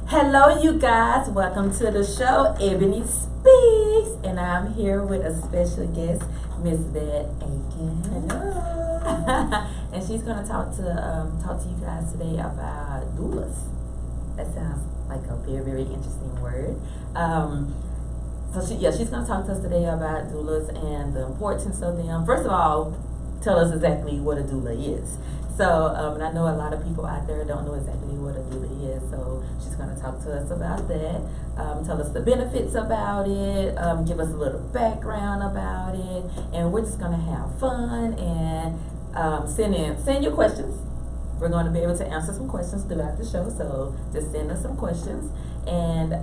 Hello, you guys. Welcome to the show, Ebonie Speaks, and I'm here with a special guest, Miss Yvette Akins. Hello. And she's gonna talk to you guys today about doulas. That sounds like a very, very interesting word. She's gonna talk to us today about doulas and the importance of them. First of all, tell us exactly what a doula is. So, and I know a lot of people out there don't know exactly what a doula is, so she's going to talk to us about that, tell us the benefits about it, give us a little background about it, and we're just going to have fun and send your questions. We're going to be able to answer some questions throughout the show, so just send us some questions, and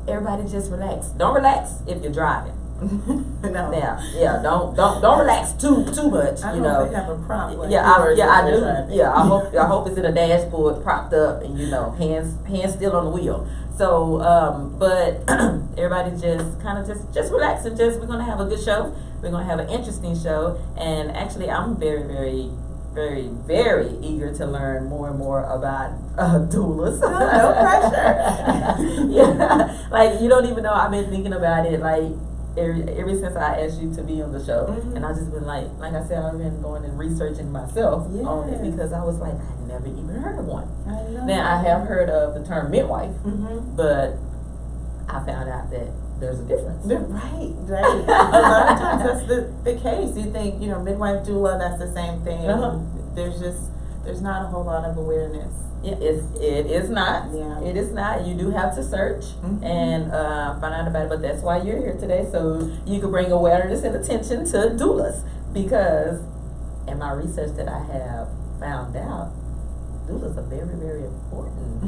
everybody just relax. Don't relax if you're driving. No. Yeah, don't relax too much. I you know, they have a prop. Like I do. Yeah, I hope it's in a dashboard, propped up, and hands still on the wheel. So, but everybody just relax and we're gonna have a good show. We're gonna have an interesting show, and actually, I'm very, very, very, very eager to learn more and more about doulas. No pressure. Yeah, like you don't even know. I've been thinking about it like. Ever since I asked you to be on the show, and I've just been like I said, I've been going and researching myself on it because I was like, I'd never even heard of one. I know. Now I have heard of the term midwife, but I found out that there's a difference. Right. A lot of times that's the case. You think, midwife, doula, that's the same thing. There's not a whole lot of awareness. It is not. Yeah. It is not. You do have to search and find out about it, but that's why you're here today, so you can bring awareness and attention to doulas. Because in my research that I have found out, doulas are very, very important.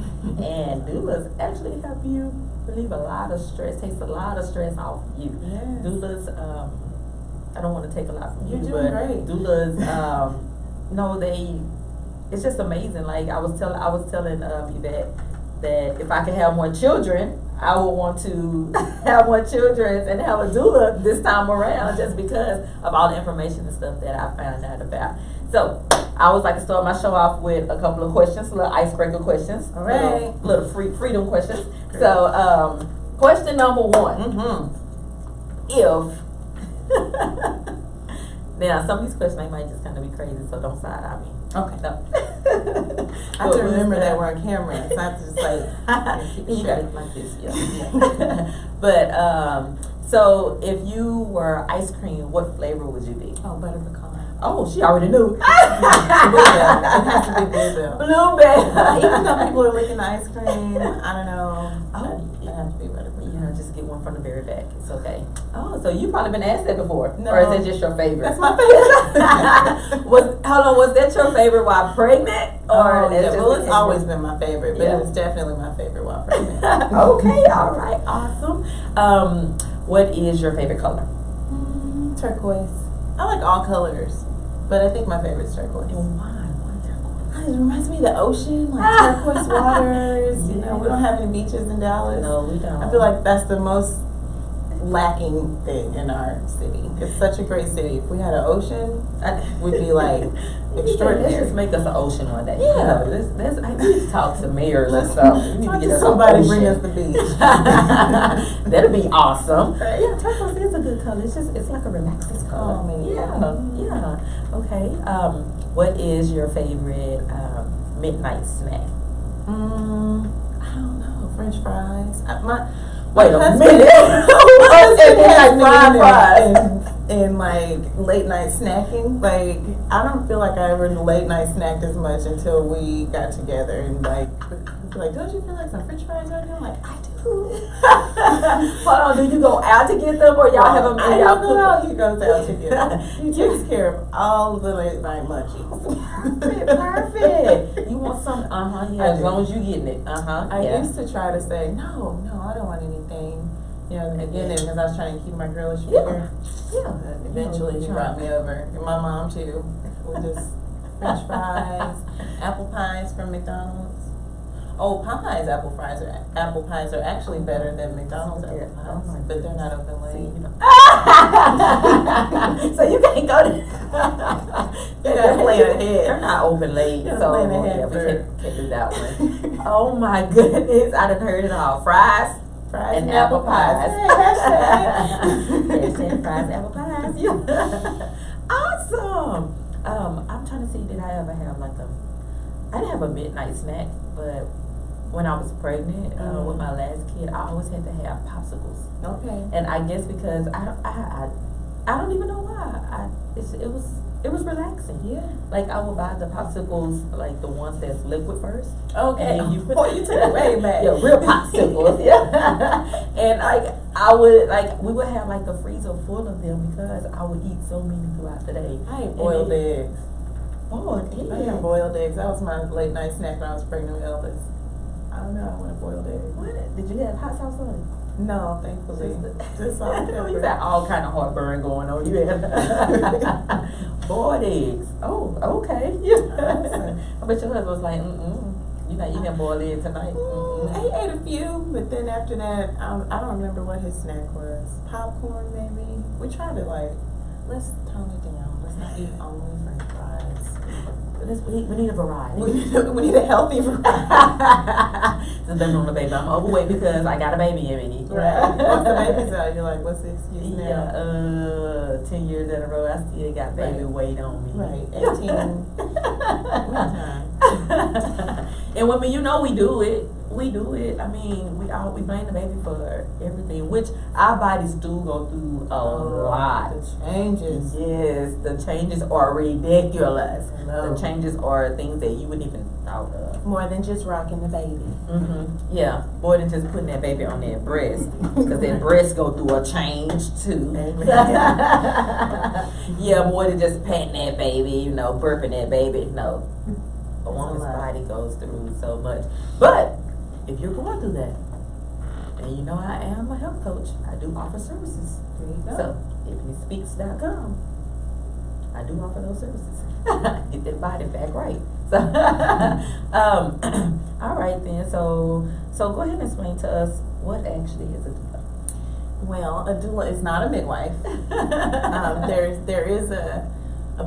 And doulas actually help you relieve a lot of stress, takes a lot of stress off you. Yes. Doulas, I don't want to take a lot from you, You're but doing great. doulas, it's just amazing. Like I was telling Yvette that if I could have more children, I would want to have more children and have a doula this time around, just because of all the information and stuff that I found out about. So I always like to start my show off with a couple of questions, little icebreaker questions, all right, little freedom questions. Great. So question number one: If now some of these questions I might just kind of be crazy, so don't side eye me. Okay. No. I have to remember that we're on camera. It's not just like you got it like this, yeah. But so if you were ice cream, what flavor would you be? Oh, butter pecan. Oh, she already knew. Bluebell. It has to be bluebell. Bluebell. Even though people are licking the ice cream, I don't know. Oh, it has to be butter pecan. Just get one from the very back. It's okay. Oh, so you've probably been asked that before, no. Or is it just your favorite? That's my favorite. Was that your favorite while pregnant, or it's always been my favorite, but it was definitely my favorite while pregnant. Okay, all right, awesome. What is your favorite color? Turquoise. I like all colors, but I think my favorite is turquoise. And why? It reminds me of the ocean, like turquoise waters. We don't have any beaches in Dallas. No, we don't. I feel like that's the most lacking thing in our city. It's such a great city. If we had an ocean, we'd be like extraordinary. Let's just make us an ocean one day. Yeah. I need to talk to mayors or something. We need to get somebody bring us the beach. That'd be awesome. Right. Yeah, turquoise is a good color. It's like a relaxing color. Oh man. Yeah. Okay. What is your favorite midnight snack? I don't know. French fries. Wait a minute. And like late night snacking, like I don't feel like I ever late night snacked as much until we got together, and like don't you feel like some French fries right now? I'm like, I do. Hold on, do you go out to get them, or y'all have them in y'all go out? He goes out to get them. He takes care of all the late night munchies. Perfect. You want some? As long as you getting it. I used to try to say no, I don't want anything. Again, because I was trying to keep my girlish figure. Yeah. Eventually, he brought me over, and my mom too. We just French fries, apple pies from McDonald's. Oh, Popeye's apple pies are actually better than McDonald's apple pies, but they're not open late. So you can't go to. You gotta plan ahead. They're not open late, You gotta so plan ahead yeah, we for- can't do that one. Oh my goodness, I done heard it all. Fries and apple pies. Hey, hashtag. Hashtag fries and apple pies. Yeah. Awesome. I'm trying to see, did I ever have like I didn't have a midnight snack, but when I was pregnant with my last kid, I always had to have popsicles. Okay. And I guess because I don't even know why. It was relaxing. Yeah. Like I would buy the popsicles, like the ones that's liquid first. Okay. And you put Boy, you took it way back. Yeah, real popsicles. Yeah. And like we would have like the freezer full of them because I would eat so many throughout the day. I ate boiled eggs. Boiled eggs. I had boiled eggs. That was my late night snack when I was pregnant with Elvis. I don't know. I wanted boiled eggs. What? Did you have hot sauce on it? No, thankfully. Just salt and pepper. You got all kind of heartburn going on. You had boiled eggs. Oh, okay. Yeah. I bet your husband was like, you're not eating boiled eggs tonight. He ate a few, but then after that, I don't remember what his snack was. Popcorn, maybe. We tried to let's tone it down. Let's not eat only French fries. We need a variety. We need a healthy variety. Since I'm on the baby, I'm overweight because I got a baby in me. Right. Once the baby's out, you're like, what's the excuse now? Yeah, 10 years in a row, I still got baby weight on me. Right, 18. And women, you know we do it. We do it. I mean, we blame the baby for everything, which our bodies do go through a lot. The changes. Yes, the changes are ridiculous. No. The changes are things that you wouldn't even thought of. More than just rocking the baby. Yeah, more than just putting that baby on that breast, because that breast go through a change too. Yeah, more than just patting that baby, burping that baby. No, a woman's body goes through so much. But if you're going through that, and I am a health coach, I do offer services. There you go. So, IbneySpeaks.com, I do offer those services. Get that body back right. So, all right then. So go ahead and explain to us what actually is a doula. Well, a doula is not a midwife. There is a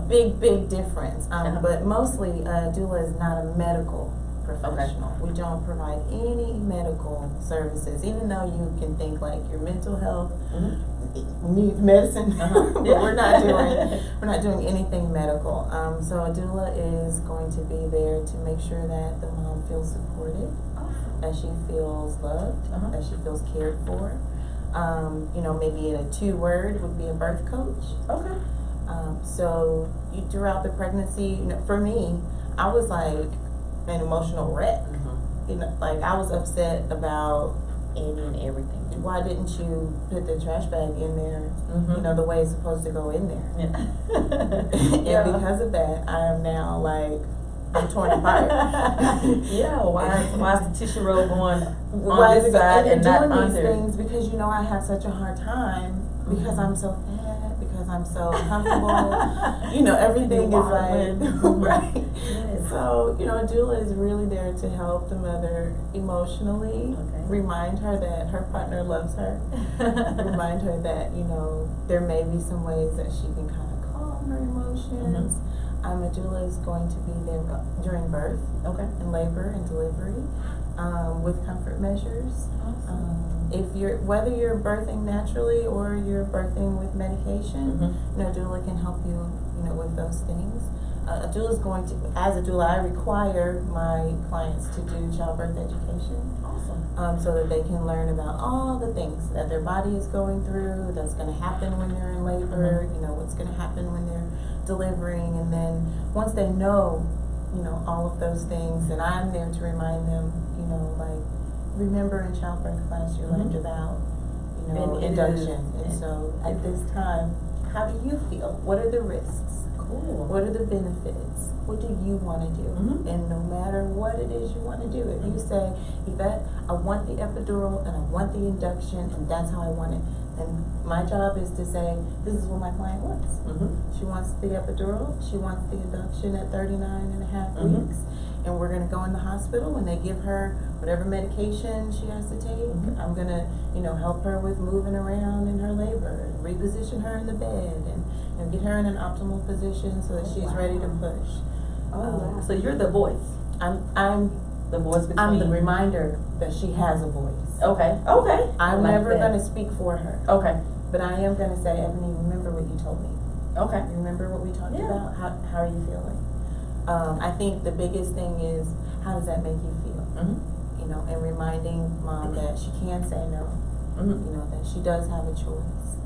big difference. But mostly, a doula is not a medical professional. Okay. We don't provide any medical services, even though you can think like your mental health needs medicine. But we're not doing anything medical. So a doula is going to be there to make sure that the mom feels supported, that she feels loved, that she feels cared for. Maybe in a 2-word would be a birth coach. Okay. So throughout the pregnancy, for me, I was like an emotional wreck. I was upset about any and everything. Why didn't you put the trash bag in there? The way it's supposed to go in there. And because of that, I am now I'm torn apart. Why is the tissue roll going on this side and not doing under? These things because I have such a hard time because I'm so fat, because I'm so uncomfortable. Everything is right. Yes. So, a doula is really there to help the mother emotionally, remind her that her partner loves her, remind her that, there may be some ways that she can kind of calm her emotions. A doula is going to be there during birth, and labor and delivery, with comfort measures. Whether you're birthing naturally or you're birthing with medication, a doula can help you, with those things. A doula is going to, as a doula, I require my clients to do childbirth education. Awesome. So that they can learn about all the things that their body is going through, that's going to happen when they're in labor, what's going to happen when they're delivering, and then once they know, all of those things, and I'm there to remind them, remember in childbirth class you learned about, induction. And so at this time, how do you feel? What are the risks? Cool. What are the benefits? What do you want to do? And no matter what it is you want to do, if you say, Yvette, I want the epidural and I want the induction and that's how I want it, and my job is to say, this is what my client wants. She wants the epidural, she wants the induction at 39 and a half weeks, and we're gonna go in the hospital and they give her whatever medication she has to take. I'm gonna, help her with moving around in her labor, reposition her in the bed, and get her in an optimal position so that she's ready to push. Wow. So you're the voice. I'm the voice between. I'm the reminder that she has a voice. Okay. I'm never gonna speak for her. Okay. But I am gonna say, Ebonie, remember what you told me. Okay. Remember what we talked about? How are you feeling? I think the biggest thing is, how does that make you feel? And reminding mom that she can say no. That she does have a choice.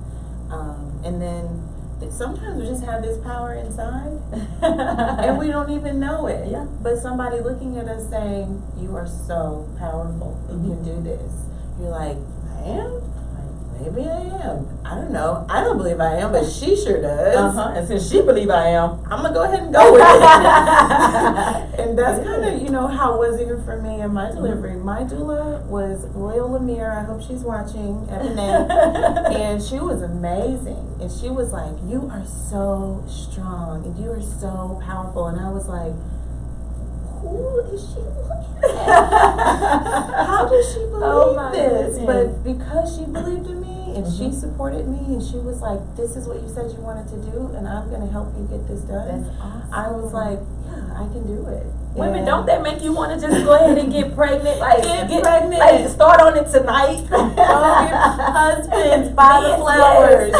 And then sometimes we just have this power inside and we don't even know it. Yeah. But somebody looking at us saying, you are so powerful, you can do this. You're like, I am? Maybe I am. I don't know. I don't believe I am, but she sure does. And since she believe I am, I'm gonna go ahead and go with it. And that's kind of, how it was even for me in my delivery. My doula was Royal Lemire. I hope she's watching, Ebonie. And she was amazing. And she was like, you are so strong and you are so powerful. And I was like, who is she looking at? How does she believe this? goodness. But because she believed in me and she supported me and she was like, this is what you said you wanted to do and I'm going to help you get this done. That's awesome. I was like, yeah, I can do it. Women, don't that make you want to just go ahead and get pregnant? Like, Get pregnant. Like, start on it tonight. Husbands, buy the flowers.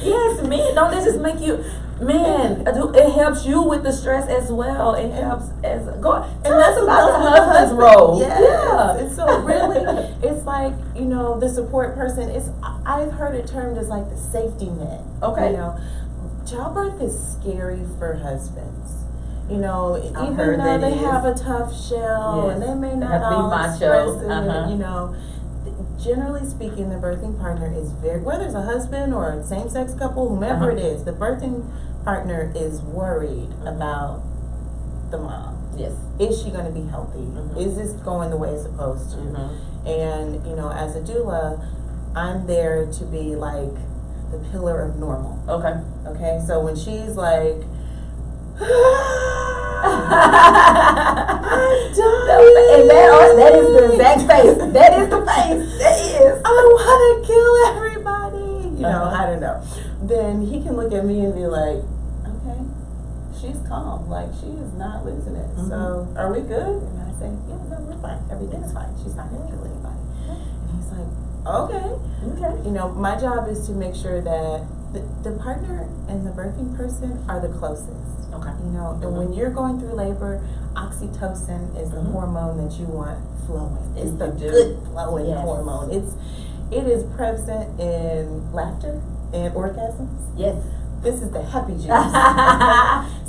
Yes, men. Don't that just make you... Man, it helps you with the stress as well. It helps as and that's about the husband's role. Yes. Yeah. And so really, it's like the support person. I've heard it termed as like the safety net. Okay. Childbirth is scary for husbands. Even though that they is. have a tough shell and they may not all express it. Generally speaking, the birthing partner is whether it's a husband or a same-sex couple, whomever it is, the birthing partner is worried about the mom. Yes. Is she going to be healthy? Is this going the way it's supposed to? And, as a doula, I'm there to be like the pillar of normal. Okay? So when she's like, and that is the exact face. That is the face. That is. I want to kill everybody. I don't know. Then he can look at me and be like, okay, she's calm. Like, she is not losing it. So, are we good? And I say, yeah, no, we're fine. Everything's fine. She's not going to kill anybody. And he's like, okay. My job is to make sure that the partner and the birthing person are the closest. And when you're going through labor, oxytocin is the hormone that you want flowing. It's the good flowing hormone. It is present in laughter and orgasms. Yes. This is the happy juice.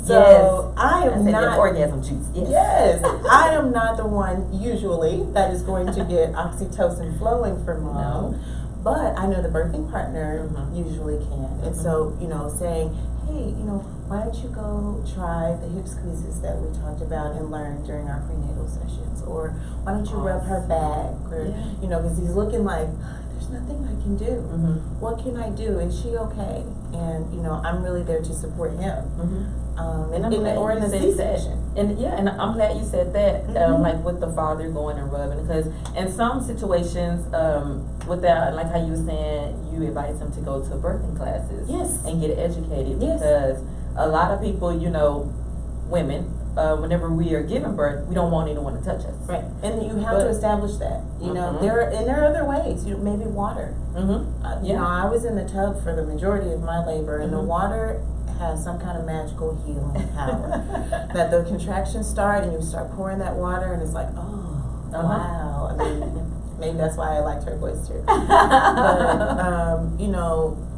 So I am not orgasm juice. Yes. I am not the one usually that is going to get oxytocin flowing for mom. But I know the birthing partner usually can. And so, saying, hey, why don't you go try the hip squeezes that we talked about and learned during our prenatal sessions? Or why don't you rub her back? Or, because he's looking like, there's nothing I can do. What can I do? Is she okay? And, I'm really there to support him. And I'm glad or in you the said C-section. And I'm glad you said that, like with the father going and rubbing, because in some situations, without, like how you were saying, you advise him to go to birthing classes and get educated, because a lot of people, women, whenever we are giving birth, we don't want anyone to touch us. Right. And you have to establish that. There are other ways. Maybe water. I was in the tub for the majority of my labor, and the water has some kind of magical healing power. That the contractions start, and you start pouring that water, and it's like, wow. I mean, maybe that's why I like turquoise too. But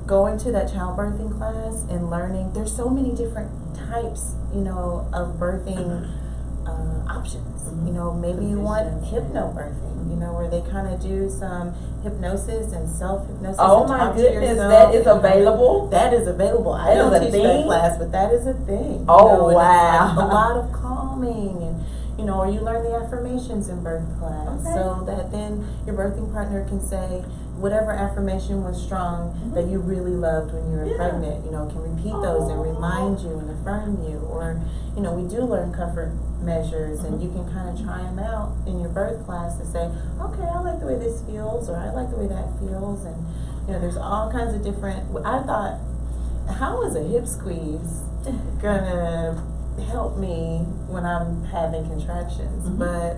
going to that childbirthing class and learning, there's so many different types, of birthing options. Maybe you want hypnobirthing, where they kind of do some hypnosis and self-hypnosis. Oh my goodness, that is available? That is available. I don't teach that class, but that is a thing. Oh, wow. Like a lot of calming and, or you learn the affirmations in birth class, so that then your birthing partner can say whatever affirmation was strong that you really loved when you were pregnant, can repeat those and remind you and affirm you. Or, we do learn comfort measures, and you can kind of try them out in your birth class to say, okay, I like the way this feels, or I like the way that feels, and you know, there's all kinds of different. I thought, how is a hip squeeze gonna help me when I'm having contractions? But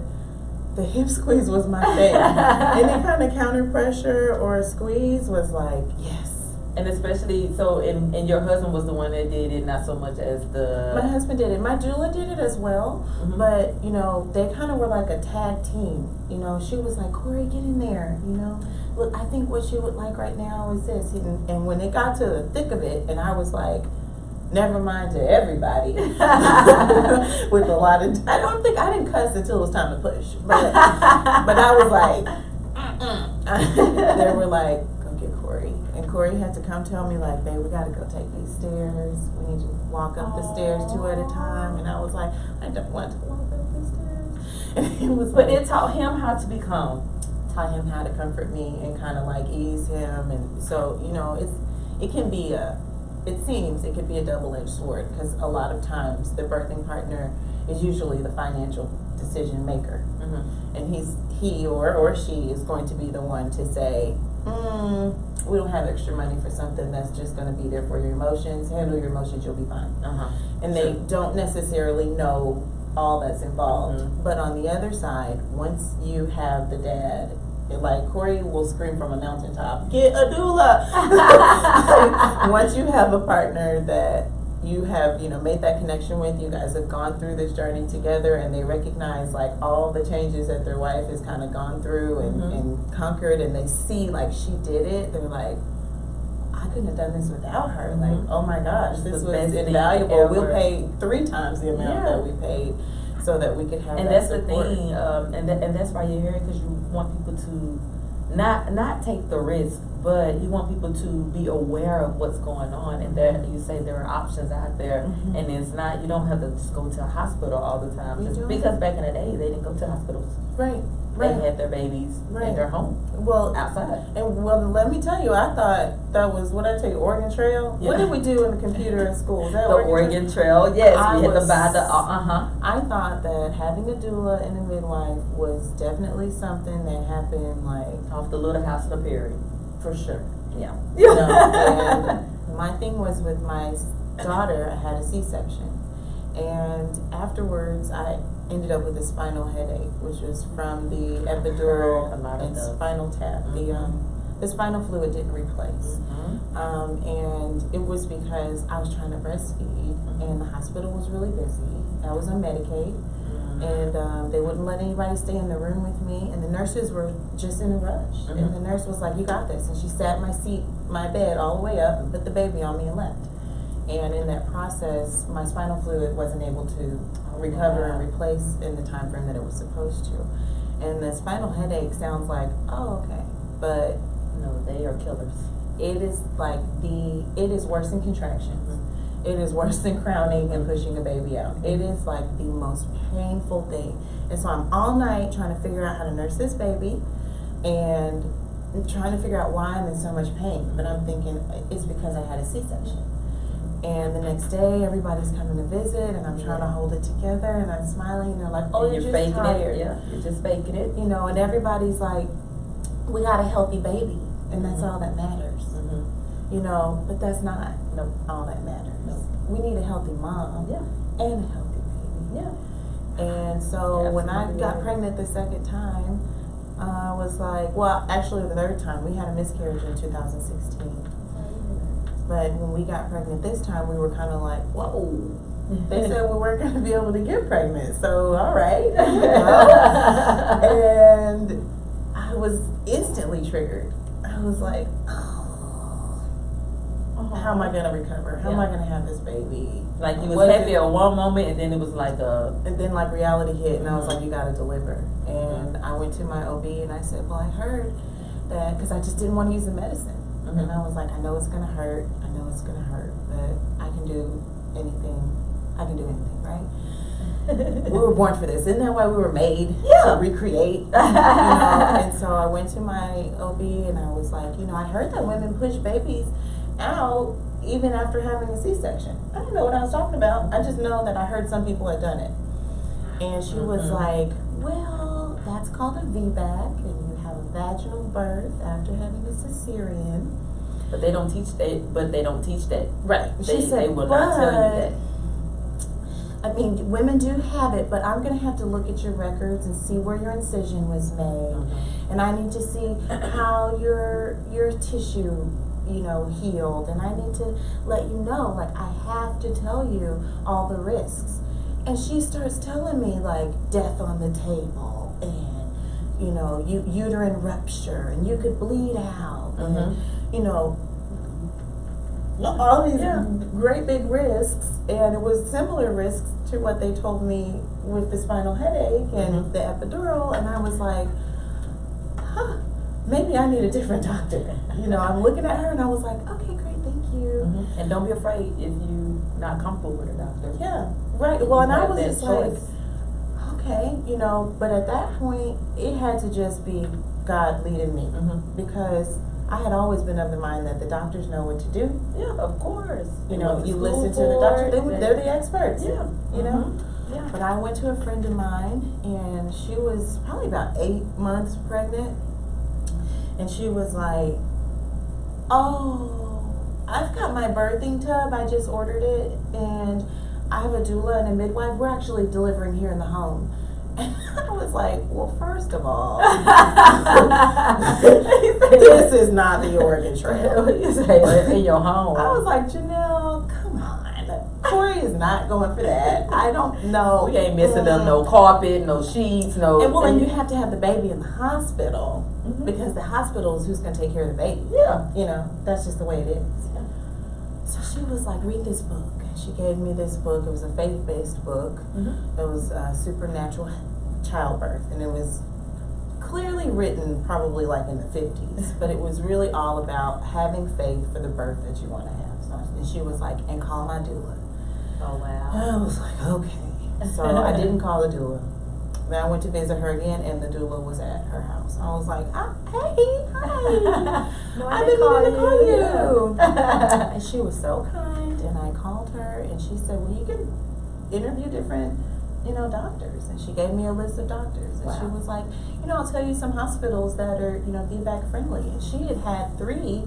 the hip squeeze was my thing. Any kind of counter pressure or a squeeze was like, yes. And especially, so, and your husband was the one that did it, not so much as My husband did it. My doula did it as well, but, you know, they kind of were like a tag team. You know, she was like, Corey, get in there, you know. Look, I think what you would like right now is this. And when it got to the thick of it, and I was like, never mind to everybody, with a lot of, I didn't cuss until it was time to push. But I was like, they were like, get Corey. And Corey had to come tell me, like, babe, we gotta go take these stairs. We need to walk up the stairs 2 at a time. And I was like, I don't want to walk up the stairs. And it was but it taught him how to be calm. Taught him how to comfort me and kind of like ease him. And so, you know, it can be it could be a double-edged sword, because a lot of times the birthing partner is usually the financial decision maker. And he or she is going to be the one to say, we don't have extra money for something that's just going to be there for your emotions. Handle your emotions, you'll be fine. And they don't necessarily know all that's involved. But on the other side, once you have the dad, like Corey will scream from a mountaintop, get a doula. Once you have a partner that you have, you know, made that connection with, you guys have gone through this journey together, and they recognize like all the changes that their wife has kind of gone through and conquered, and they see like she did it, they're like, I couldn't have done this without her. Like, oh my gosh, this was invaluable. We'll pay 3 times the amount that we paid, so that we could have and that that's support. The thing, and that's why you're here, because you want people to not take the risk, but you want people to be aware of what's going on, and there you say there are options out there, and it's not, you don't have to just go to a hospital all the time, because back in the day they didn't go to hospitals. They had their babies in their home, outside. And let me tell you, I thought that was, what I tell you, Oregon Trail. What did we do in the computer in school? Is that the Oregon Trail? Yes, we had to buy the. I thought that having a doula and a midwife was definitely something that happened like off the Little House on the Prairie, for sure. Yeah. You know, and my thing was with my daughter, I had a C-section, and afterwards I ended up with a spinal headache, which was from the epidural and spinal tap. The spinal fluid didn't replace. And it was because I was trying to breastfeed, and the hospital was really busy. I was on Medicaid, and they wouldn't let anybody stay in the room with me, and the nurses were just in a rush. And the nurse was like, you got this. And she sat my bed all the way up and put the baby on me and left. And in that process, my spinal fluid wasn't able to recover and replace in the time frame that it was supposed to. And the spinal headache sounds like, oh, okay. But no, they are killers. It is like it is worse than contractions. It is worse than crowning and pushing a baby out. It is like the most painful thing. And so I'm all night trying to figure out how to nurse this baby, and trying to figure out why I'm in so much pain. But I'm thinking it's because I had a C-section. And the next day, everybody's coming to visit, and I'm trying to hold it together, and I'm smiling, and they're like, oh, you're just faking tired. it. Yeah, you're just faking it. You know, and everybody's like, we got a healthy baby, and that's all that matters. You know, but that's not all that matters. We need a healthy mom and a healthy baby. And so when I got pregnant the second time, I was like, well, actually the third time, we had a miscarriage in 2016. But when we got pregnant this time, we were kind of like, whoa. They said we weren't going to be able to get pregnant. So, all right. And I was instantly triggered. I was like, how am I going to recover? How am I going to have this baby? Like, you was happy at one moment, and then it was like and then like reality hit, and I was like, you got to deliver. And I went to my OB, and I said, well, I heard that, because I just didn't want to use the medicine. And I was like, I know it's going to hurt. I know it's going to hurt, but I can do anything. I can do anything, right? We were born for this. Isn't that why we were made to recreate? You know? And so I went to my OB, and I was like, you know, I heard that women push babies out even after having a C-section. I didn't know what I was talking about. I just know that I heard some people had done it. And she was like, well, that's called a VBAC, and you have a vaginal birth after having a cesarean. But they don't teach that. But they don't teach that. Right. She said, they will not tell you that. I mean, women do have it, but I'm going to have to look at your records and see where your incision was made. And I need to see how your tissue, you know, healed. And I need to let you know, like, I have to tell you all the risks. And she starts telling me, like, death on the table and, you know, uterine rupture and you could bleed out. And, you know, all these great big risks, and it was similar risks to what they told me with the spinal headache and the epidural, and I was like, maybe I need a different doctor. You know, I'm looking at her and I was like, okay, great, thank you. And don't be afraid if you're not comfortable with a doctor. Yeah, right. Well, and I was just choice. like, okay, you know, but at that point, it had to just be God leading me because I had always been of the mind that the doctors know what to do. Yeah, of course. You know, you listen to the doctor, they're the experts. Yeah. You know? Yeah. But I went to a friend of mine, and she was probably about 8 months pregnant. And she was like, oh, I've got my birthing tub. I just ordered it. And I have a doula and a midwife. We're actually delivering here in the home. And I was like, well, first of all, this is not the Oregon Trail. You say in your home. I was like, Janelle, come on. Corey is not going for that. I don't know. We ain't missing them no carpet, no sheets, no. And you have to have the baby in the hospital because the hospital is who's going to take care of the baby. Yeah. You know, that's just the way it is. Yeah. So she was like, read this book. And she gave me this book. It was a faith-based book. It was Supernatural Childbirth. And it was clearly written probably like in the 50s. But it was really all about having faith for the birth that you want to have. So, and she was like, and call my doula. Oh, wow. And I was like, okay. So I didn't call the doula. Then I went to visit her again, and the doula was at her house. I was like, hey, hi. No, I've been meaning to call you. Yeah. And she was so kind, and I called her, and she said, well, you can interview different, you know, doctors. And she gave me a list of doctors. And she was like, you know, I'll tell you some hospitals that are, you know, VBAC friendly. And she had 3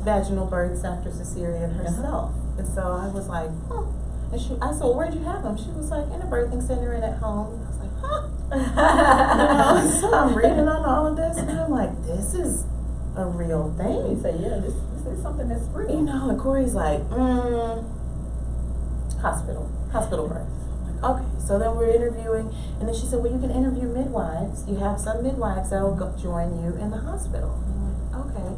vaginal births after cesarean herself. And so I was like, oh. And I said, well, where'd you have them? She was like, in a birthing center and at home. And I was like, huh? You know, so I'm reading on all of this, and I'm like, this is a real thing. You say, yeah, this is something that's real. You know, and Corey's like, hospital birth. I'm like, okay. So then we're interviewing, and then she said, well, you can interview midwives. You have some midwives that will join you in the hospital. And I'm like, okay.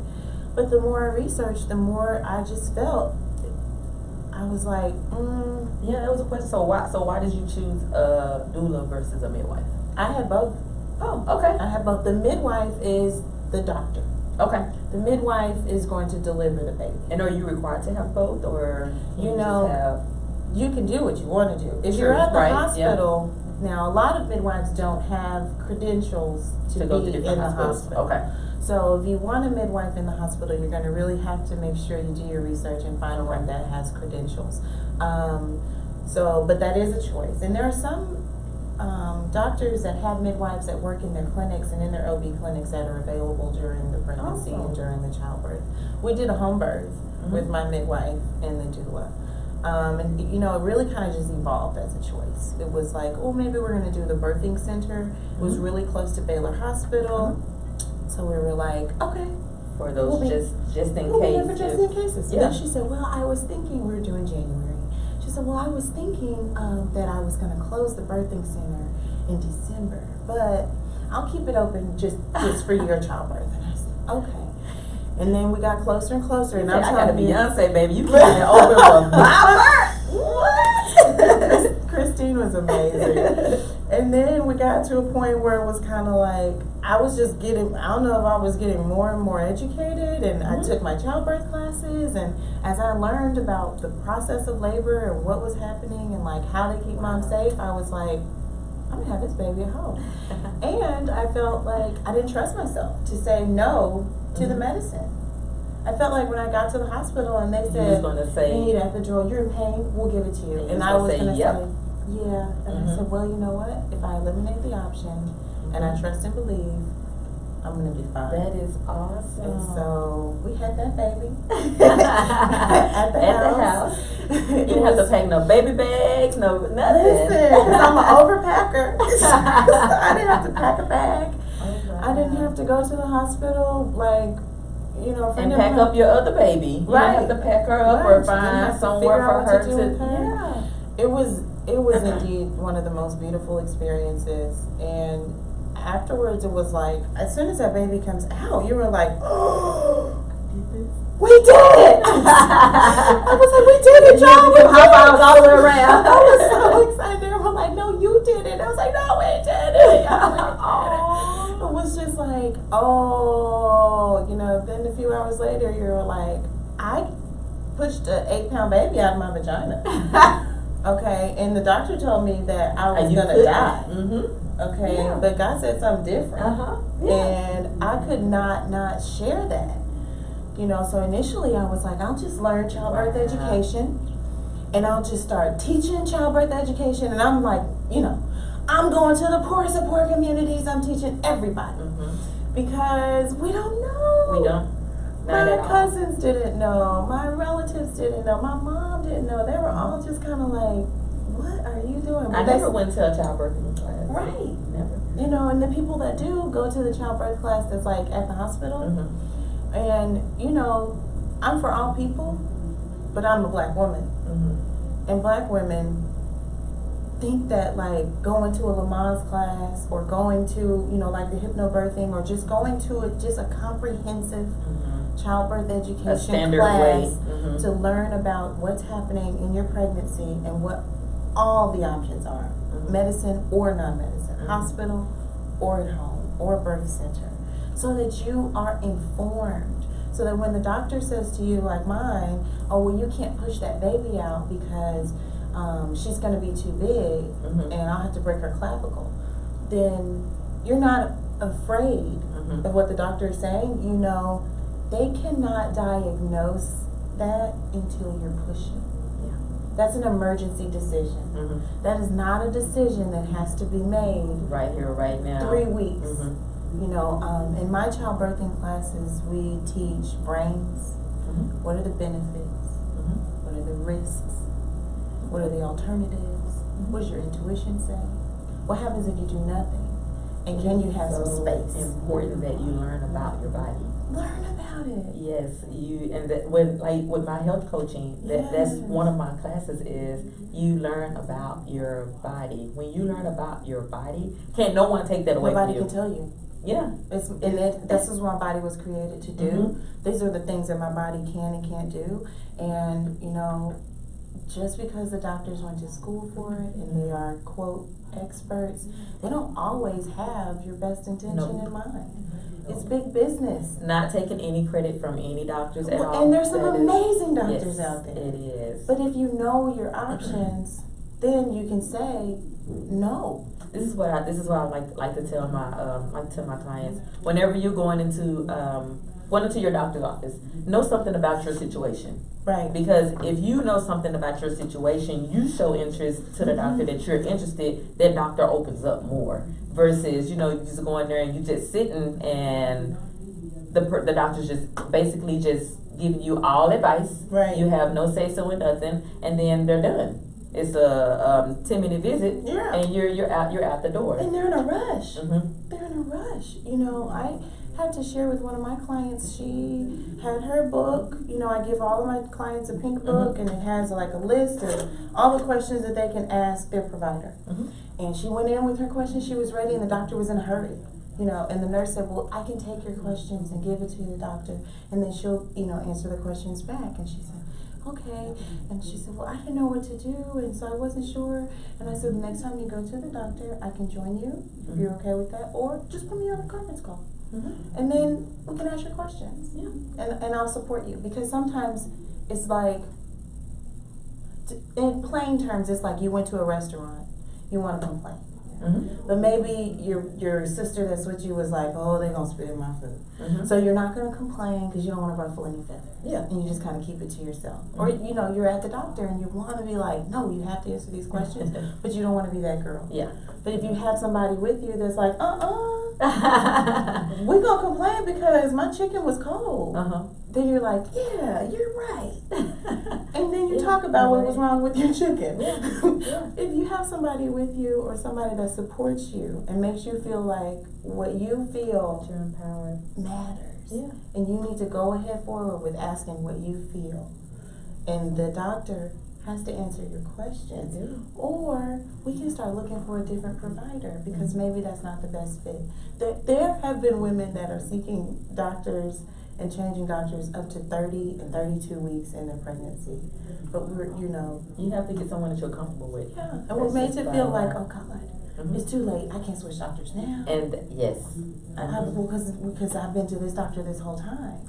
But the more I researched, the more I just felt, I was like, Yeah, that was a question. So why did you choose a doula versus a midwife? I had both. Oh, okay. I have both. The midwife is the doctor. Okay. The midwife is going to deliver the baby. And are you required to have both, or you know, just have... you can do what you want to do. If Sure, you're at the right, hospital, now a lot of midwives don't have credentials to go be to in different the hospitals. hospital. Okay. So if you want a midwife in the hospital, you're going to really have to make sure you do your research and find one that has credentials. But that is a choice. And there are some doctors that have midwives that work in their clinics and in their OB clinics that are available during the pregnancy and during the childbirth. We did a home birth with my midwife and the doula. And you know, it really kind of just evolved as a choice. It was like, oh, maybe we're going to do the birthing center. It was really close to Baylor Hospital. So we were like, okay. For those just in case. Just in cases. So then she said, well, I was thinking, we were doing January. She said, well, I was thinking that I was going to close the birthing center in December, but I'll keep it open just for your childbirth. And I said, okay. And then we got closer and closer. And I got a Beyonce, baby. You keep it open for my birth. What? Christine was amazing. And then we got to a point where it was kind of like, I was just getting, I don't know if I was getting more and more educated, and I took my childbirth classes, and as I learned about the process of labor and what was happening and like how to keep mom safe, I was like, I'm gonna have this baby at home. And I felt like I didn't trust myself to say no to the medicine. I felt like when I got to the hospital and they said, you need epidural, you're in pain, we'll give it to you. And I was gonna say, yeah. And I said, well, you know what? If I eliminate the option and I trust and believe, I'm gonna be fine. That is awesome. And so we had that baby at the house. You didn't have to pack no baby bags, no nothing. Listen, because I'm an overpacker. I didn't have to pack a bag. I didn't have to go to the hospital, like, you know, and pack up your other baby. You Right. didn't have to pack her up or find somewhere for her to. Yeah. It was indeed one of the most beautiful experiences. And afterwards, it was like, as soon as that baby comes out, you were like, oh, we did it! I was like, we did it, y'all. We high fives all the way around. I was so excited. They were like, no, you did it. I was like, no, we did it. It was just like, oh, you know, then a few hours later, you were like, I pushed an 8-pound baby out of my vagina. Okay, and the doctor told me that I was gonna die. Okay, yeah. but God said something different, yeah. and I could not share that. You know, so initially I was like, I'll just learn childbirth education, and I'll just start teaching childbirth education. And I'm like, you know, I'm going to the poorest of poor communities. I'm teaching everybody because we don't know. We don't. My cousins didn't know. My relatives didn't know. My mom didn't know. They were all just kind of like, what are you doing? But I never went to a childbirthing class. Right. Never. You know, and the people that do go to the childbirth class that's like at the hospital, and, you know, I'm for all people, but I'm a black woman. And black women think that, like, going to a Lamaze class or going to, you know, like the hypnobirthing or just going to just a comprehensive childbirth education class to learn about what's happening in your pregnancy and what all the options are, medicine or non-medicine, hospital or at home or birth center, so that you are informed, so that when the doctor says to you, like mine, oh, well, you can't push that baby out because she's going to be too big and I'll have to break her clavicle, then you're not afraid of what the doctor is saying. You know, they cannot diagnose that until you're pushing. That's an emergency decision. That is not a decision that has to be made right here, right now. 3 weeks. You know, in my childbirthing classes, we teach brains. What are the benefits? What are the risks? What are the alternatives? What does your intuition say? What happens if you do nothing? And can you have some space? It's important that you learn about your body. Learn about it. Yes, and that with my health coaching, that's one of my classes is you learn about your body. When you learn about your body, can't no one take that away from you. Nobody can tell you. Yeah, this is what my body was created to do. These are the things that my body can and can't do, and you know, just because the doctors went to school for it and they are quote experts, they don't always have your best intention in mind. It's big business. Not taking any credit from any doctors at all. And there's some amazing doctors out there. It is. But if you know your options, then you can say no. This is what I like to tell my clients. Whenever you're going into your doctor's office, know something about your situation. Right. Because if you know something about your situation, you show interest to the doctor that you're interested, that doctor opens up more. Versus, you know, you just go in there and you just sitting and the doctor's just basically just giving you all advice. Right. You have no say so in nothing, and then they're done. It's a 10-minute visit, and you're out the door. And they're in a rush. They're in a rush. You know, I had to share with one of my clients. She had her book. You know, I give all of my clients a pink book, and it has like a list of all the questions that they can ask their provider. And she went in with her questions. She was ready, and the doctor was in a hurry. You know, and the nurse said, well, I can take your questions and give it to the doctor, and then she'll, you know, answer the questions back. And she said, okay. And she said, well, I didn't know what to do, and so I wasn't sure. And I said, the next time you go to the doctor, I can join you, if you're okay with that, or just put me on a conference call. And then we can ask your questions. And I'll support you. Because sometimes it's like, in plain terms, it's like you went to a restaurant, you want to complain. But maybe your sister that's with you was like, oh, they're gonna spit in my food. So you're not gonna complain because you don't want to ruffle any feathers. Yeah. And you just kind of keep it to yourself. Or you're at the doctor and you want to be like, no, you have to answer these questions, but you don't want to be that girl. Yeah. But if you have somebody with you that's like, we're gonna complain because my chicken was cold. Then you're like, yeah, you're right. And then you talk about what was wrong with your chicken. If you have somebody with you or somebody that supports you and makes you feel like what you feel you're empowered matters, and you need to go ahead forward with asking what you feel, and the doctor has to answer your questions, or we can start looking for a different provider because maybe that's not the best fit. There have been women that are seeking doctors and changing doctors up to 30 and 32 weeks in their pregnancy. But you have to get someone that you're comfortable with. Yeah, and we're made to feel like, oh God, it's too late. I can't switch doctors now. And yes, because I've been to this doctor this whole time.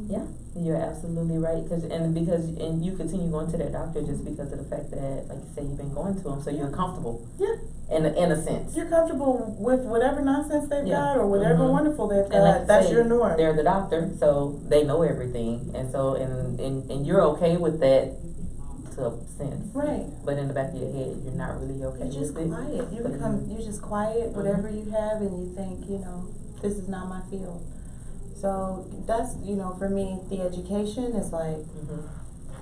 Yeah, you're absolutely right. Because you continue going to that doctor just because of the fact that, like you say, you've been going to them, so you're comfortable. Yeah. In a sense, you're comfortable with whatever nonsense they've got or whatever wonderful they've got. Like that's your norm. They're the doctor, so they know everything, and so and you're okay with that to a sense, right? But in the back of your head, you're not really okay. You're just quiet. You're just quiet. Whatever you have, and you think, this is not my field. So that's for me, the education is like.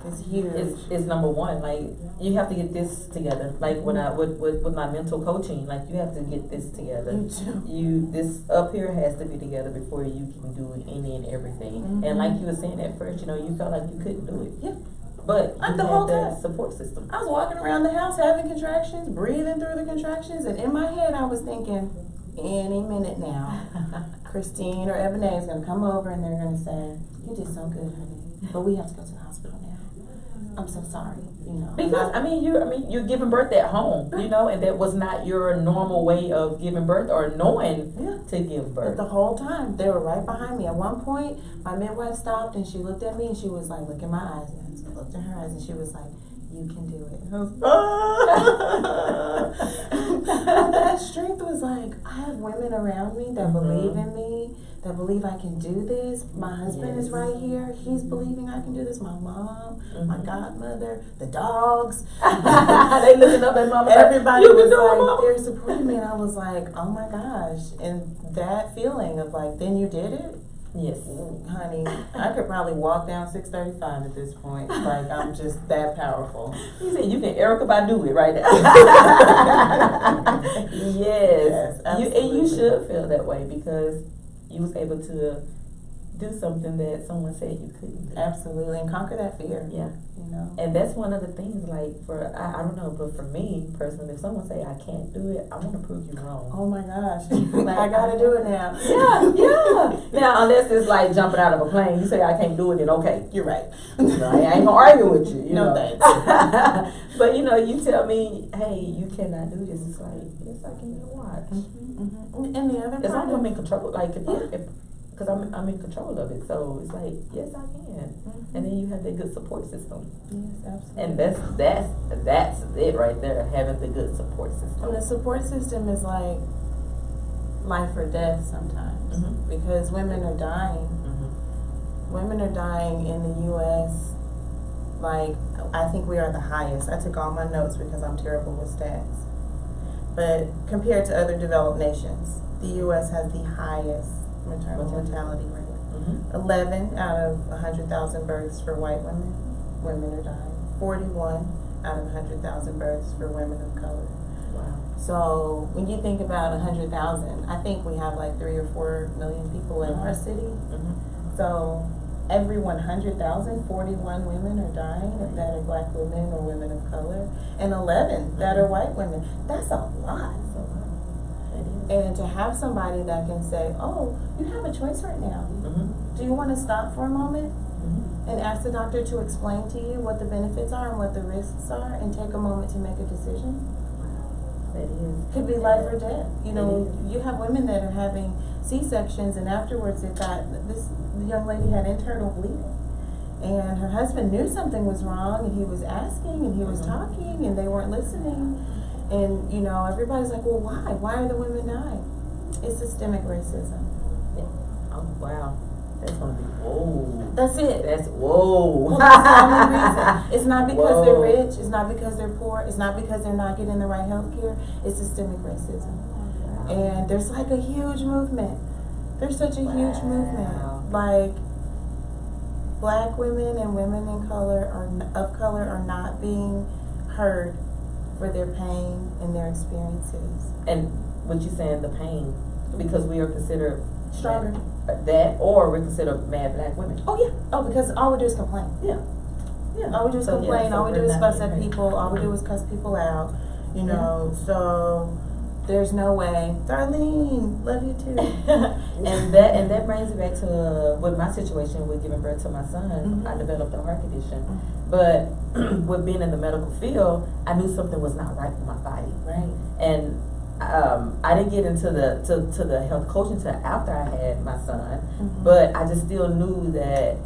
It's huge. It's number one. Like you have to get this together. Like when I with my mental coaching, like you have to get this together. This up here has to be together before you can do any and everything. And like you were saying at first, you felt like you couldn't do it. Yeah. But you the whole had time. Support system. I was walking around the house having contractions, breathing through the contractions, and in my head I was thinking, any minute now, Christine or Ebonie is gonna come over and they're gonna say, you did so good, honey, but we have to go to the hospital now. I'm so sorry, Because you're giving birth at home, and that was not your normal way of giving birth or knowing to give birth. But the whole time they were right behind me. At one point, my midwife stopped and she looked at me and she was like, "Look in my eyes." And I looked in her eyes and she was like, "You can do it." And I was, that strength was like, I have women around me that believe in me, that believe I can do this. My husband is right here. He's believing I can do this. My mom, my godmother, the dogs. They looking up at mama. Everybody was like, they're supporting me. And I was like, oh my gosh. And that feeling of like, then you did it? Yes. Honey, I could probably walk down 635 at this point. Like, I'm just that powerful. You said you can Erica Badu it right now. Yes. Absolutely. And you should feel that way because you was able to do something that someone said you couldn't do. Absolutely, and conquer that fear. Yeah. And that's one of the things, like, I don't know, but for me, personally, if someone say I can't do it, I want to prove you wrong. Oh my gosh. Like, I gotta do it now. Yeah. Now, unless it's like jumping out of a plane, you say I can't do it, then okay. You're right. I ain't gonna argue with you, No thanks. But, you tell me, hey, you cannot do this. It's like, yes, I can. Watch. And the other part, as long as I'm in control, like, because I'm in control of it, so it's like, yes, I can. And then you have that good support system. Yes, absolutely. And that's it right there, having the good support system. And the support system is like life or death sometimes, because women are dying. Women are dying in the U.S. Like, I think we are the highest. I took all my notes because I'm terrible with stats. But compared to other developed nations, the U.S. has the highest maternal mortality rate. 11 out of 100,000 births for white women. Women are dying. 41 out of 100,000 births for women of color. Wow. So when you think about 100,000, I think we have like 3 or 4 million people in our city. So every 100,000, 41 women are dying that are black women or women of color, and 11 that are white women. That's a lot. And to have somebody that can say, oh, you have a choice right now. Do you want to stop for a moment and ask the doctor to explain to you what the benefits are and what the risks are, and take a moment to make a decision? That is. Could be life or death. You have women that are having C-sections, and afterwards this young lady had internal bleeding. And her husband knew something was wrong, and he was asking, and he was talking, and they weren't listening. And, you know, everybody's like, well, why? Why are the women dying? It's systemic racism. Oh, wow. That's gonna be, whoa. That's it. That's, whoa. Well, that's the only reason. It's not because Whoa. they're rich. It's not because they're poor. It's not because they're not getting the right health care. It's systemic racism. Wow. And there's like a huge movement. There's such a huge movement. Like, black women and women of color are not being heard for their pain and their experiences. And what you saying, the pain, because we are considered Stronger. That, or we're considered mad black women. Oh yeah. Oh, because all we do is complain. Yeah. Yeah. All we do is complain. so all we do we're is not fuss at being people. All we do is cuss people out. You know. So there's no way. Darlene, love you too. and that brings me back to with my situation with giving birth to my son. I developed a heart condition, but with being in the medical field, I knew something was not right with my body. Right. And I didn't get into the health coaching until after I had my son, but I just still knew that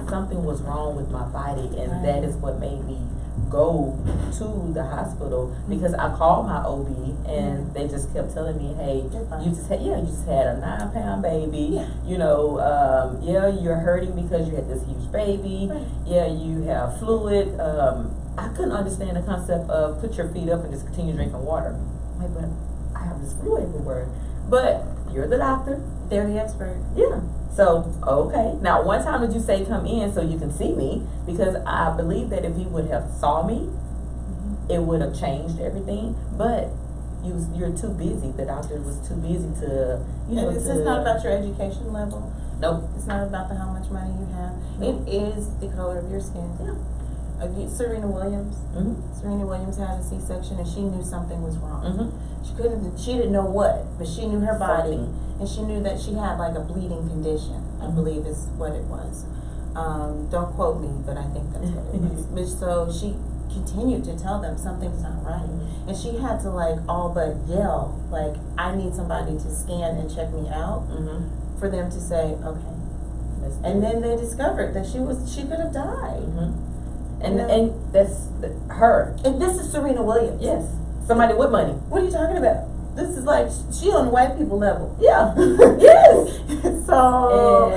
something was wrong with my body, and that is what made me go to the hospital, because I called my OB and they just kept telling me, hey, you just had a 9-pound baby, you know, you're hurting because you had this huge baby, you have fluid. I couldn't understand the concept of put your feet up and just continue drinking water. I'm like, but I have this fluid everywhere. But you're the doctor. They're the expert. Yeah. So, okay. Now, one time did you say come in so you can see me? Because I believe that if he would have saw me, it would have changed everything. But you're too busy. The doctor was too busy to, It's not about your education level. Nope. It's not about how much money you have. Nope. It is the color of your skin. Yeah. Serena Williams. Serena Williams had a C-section and she knew something was wrong. She didn't know what, but she knew her body, and she knew that she had like a bleeding condition, I believe is what it was. Don't quote me, but I think that's what it was. But so she continued to tell them something's not right, and she had to like all but yell, like, I need somebody to scan and check me out, for them to say okay. And then they discovered that she could have died. And that's her. And this is Serena Williams. Yes. Somebody with money. What are you talking about? This is like, she on the white people level. Yeah. Yes. So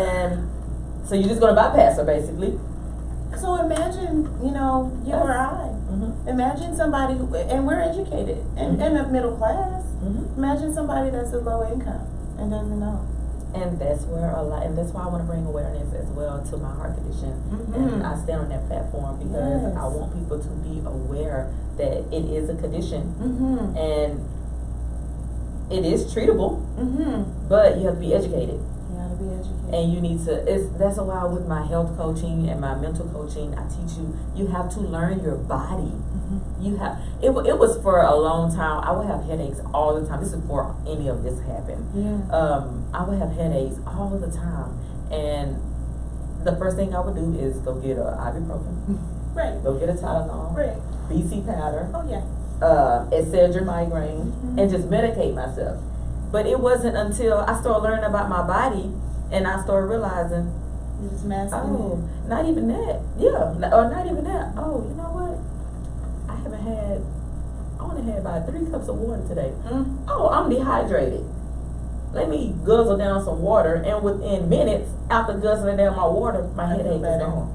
you're just gonna bypass her, basically. So imagine, you or I. Imagine somebody who, and we're educated and of middle class. Imagine somebody that's a low income and doesn't know. And that's where and that's why I want to bring awareness as well to my heart condition. And I stand on that platform because I want people to be aware that it is a condition and it is treatable, but you have to be educated. You have to be educated. And you need to, that's why with my health coaching and my mental coaching, I teach you have to learn your body. You have, it was for a long time, I would have headaches all the time. This is before any of this happened. I would have headaches all the time. And the first thing I would do is go get a ibuprofen. Go get a Tylenol. BC powder. Excedrin migraine. And just medicate myself. But it wasn't until I started learning about my body and I started realizing, you're just masking it. Not even that. Or not even that. Oh, you know what? I only had about 3 cups of water today. Oh, I'm dehydrated. Let me guzzle down some water, and within minutes, after guzzling down my water, my headache is gone.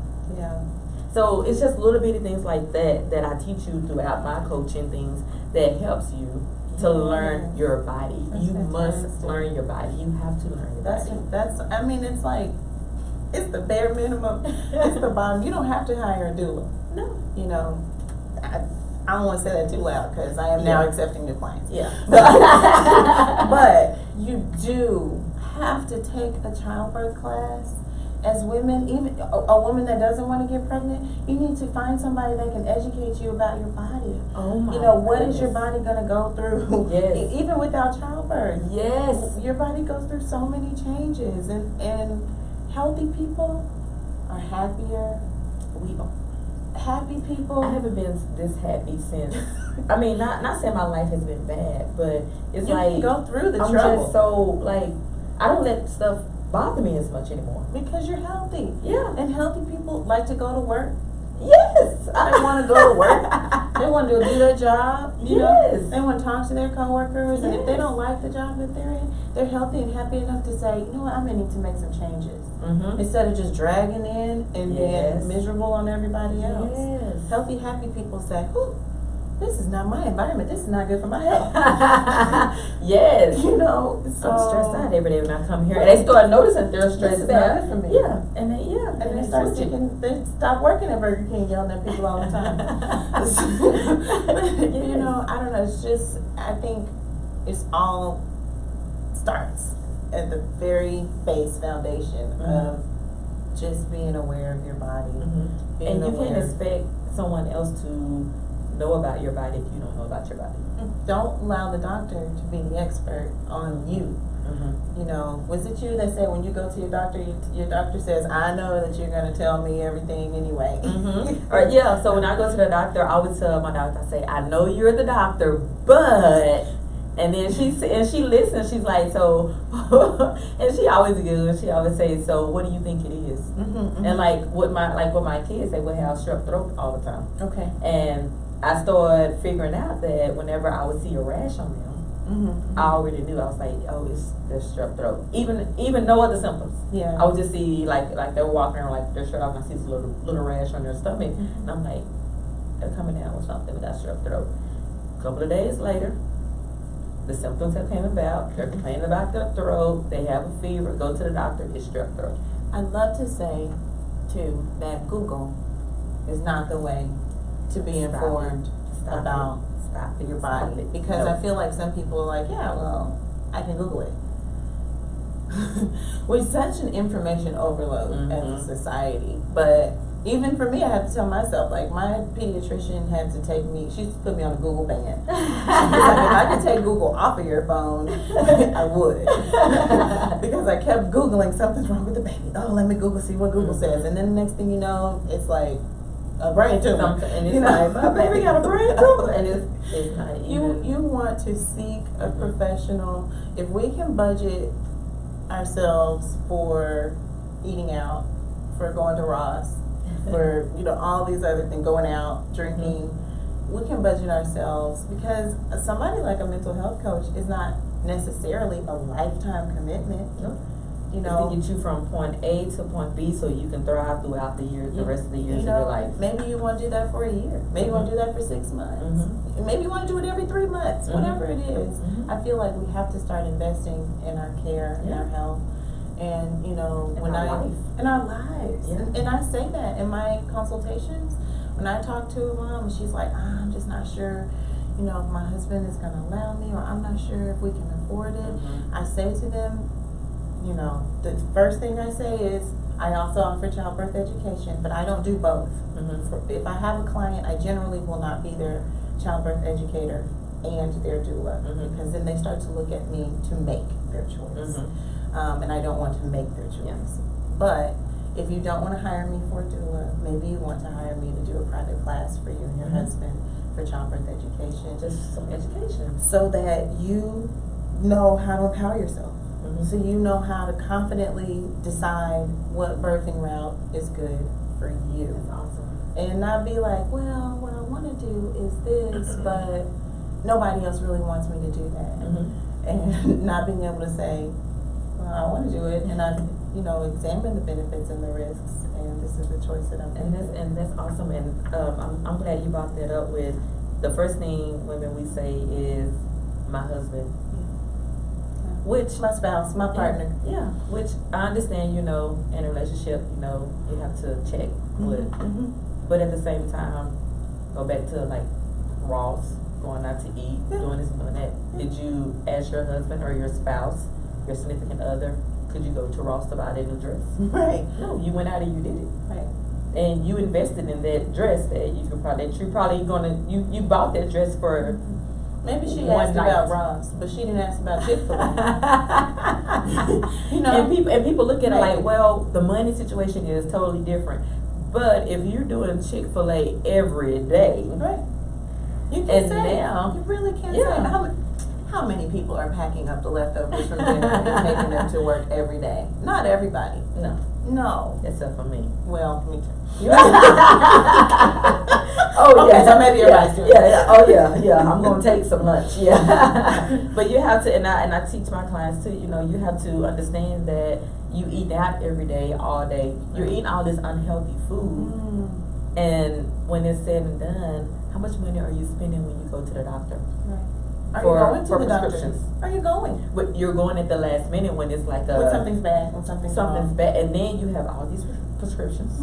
So it's just little bitty things like that that I teach you throughout my coaching things that helps you to learn your body. You must learn your body. You have to learn your body. I mean, it's like, it's the bare minimum. It's the bottom. You don't have to hire a doula. No. I don't want to say that too loud because I am now accepting new clients. But you do have to take a childbirth class. As women, even a woman that doesn't want to get pregnant, you need to find somebody that can educate you about your body. Oh my what is your body going to go through? Even without childbirth. Your body goes through so many changes, and healthy people are happier. Happy people. I haven't been this happy since. I mean, not saying my life has been bad, but it's like you go through the I'm trouble. just so like I don't let stuff bother me as much anymore because you're healthy. Yeah. And healthy people like to go to work Yes. They want to go to work. They want to do their job. You know, Yes. they want to talk to their coworkers, and if they Yes. don't like the job that they're in, they're healthy and happy enough to say, you know what, I may need to make some changes. Mm-hmm. Instead of just dragging in and Yes. being miserable on everybody else. Yes. Healthy, happy people say, whew, this is not my environment. This is not good for my health. Yes. You know, so I'm stressed out every day when I come here, and they start noticing they're this stressed is not out. good for me. Yeah, and And they start switch it. thinking, they stop working at Burger King yelling at people all the time. You know, I don't know. It's just, I think it's all starts at the very base foundation of just being aware of your body. Mm-hmm. Being And you can't aware. expect someone else to know about your body if you don't know about your body. Don't allow the doctor to be the expert on you. Mm-hmm. You know, was it you that said when you go to your doctor, your doctor says, I know that you're going to tell me everything anyway. Mm-hmm. Or yeah, so when I go to the doctor, I always tell my doctor, I say, I know you're the doctor, but, and then she listens, she's like, so, and she always giggles, she always says, so what do you think it is? And like with my kids, they would have strep throat all the time. Okay. And I started figuring out that whenever I would see a rash on them, I already knew. I was like, oh, it's the strep throat. Even no other symptoms. Yeah. I would just see like they're walking around like their shirt off, and I see this little rash on their stomach, and I'm like, they're coming down with something with that strep throat. A couple of days later, the symptoms have came about. They're complaining about their throat. They have a fever. Go to the doctor. It's strep throat. I'd love to say, too, that Google is not the way to be informed about your body. Because I feel like some people are like, yeah, well, I can Google it. We're such an information overload as a society. But even for me, I had to tell myself, like, my pediatrician had to take me, she used to put me on a Google ban. She was like, if I could take Google off of your phone, I would. Because I kept Googling, something's wrong with the baby. Oh, let me Google, see what Google says. And then the next thing you know, it's like a brain tumor. And it's you know, like, my baby got a brain tumor. And it's not even. You want to seek a professional. If we can budget ourselves for eating out, for going to Ross, for all these other things, going out, drinking, we can budget ourselves, because somebody like a mental health coach is not necessarily a lifetime commitment. No. You know, to get you from point A to point B so you can thrive throughout the year, the rest of the years of your life. Maybe you want to do that for a year. Maybe you want to do that for 6 months. Maybe you want to do it every 3 months. Whatever it is. I feel like we have to start investing in our care, in our health, and in our lives. Yeah. And I say that in my consultations. When I talk to a mom, she's like, I'm just not sure, if my husband is going to allow me, or I'm not sure if we can afford it. I say to them, the first thing I say is, I also offer childbirth education, but I don't do both. If I have a client, I generally will not be their childbirth educator and their doula, because then they start to look at me to make their choice. And I don't want to make their choice. But if you don't want to hire me for a doula, maybe you want to hire me to do a private class for you and your husband for childbirth education. Just some education. So that you know how to empower yourself. So you know how to confidently decide what birthing route is good for you. That's awesome. And not be like, well, what I want to do is this, but nobody else really wants me to do that. And not being able to say, well, I want to do it, and I, examine the benefits and the risks, and this is the choice that I'm making. And that's awesome. And I'm glad you brought that up. With the first thing women we say is my husband. Which my spouse, my partner. Yeah, which I understand, in a relationship, you have to check with. But at the same time, go back to like Ross, going out to eat, doing this and doing that. Did you ask your husband or your spouse, your significant other, could you go to Ross to buy that new dress? Right. No, you went out and you did it. Right. And you invested in that dress that you bought that dress for. Maybe she asked about Ross, but she didn't ask about Chick-fil-A. And people look at it like, well, the money situation is totally different. But if you're doing Chick-fil-A every day, right? You can say now, you really can't say. How many people are packing up the leftovers from dinner and taking them to work every day? Not everybody. No. No. Except for me. Well, me too. Oh okay, yeah, so maybe everybody's doing yeah. Oh yeah. I'm gonna take some lunch. Yeah, but you have to, and I teach my clients too. You know, you have to understand that you eat out every day, all day. You're eating all this unhealthy food, and when it's said and done, how much money are you spending when you go to the doctor? Right. Are For you going to the prescriptions? doctor? Are you going? But you're going at the last minute when it's like When something's bad, when something's wrong. bad, and then you have all these prescriptions.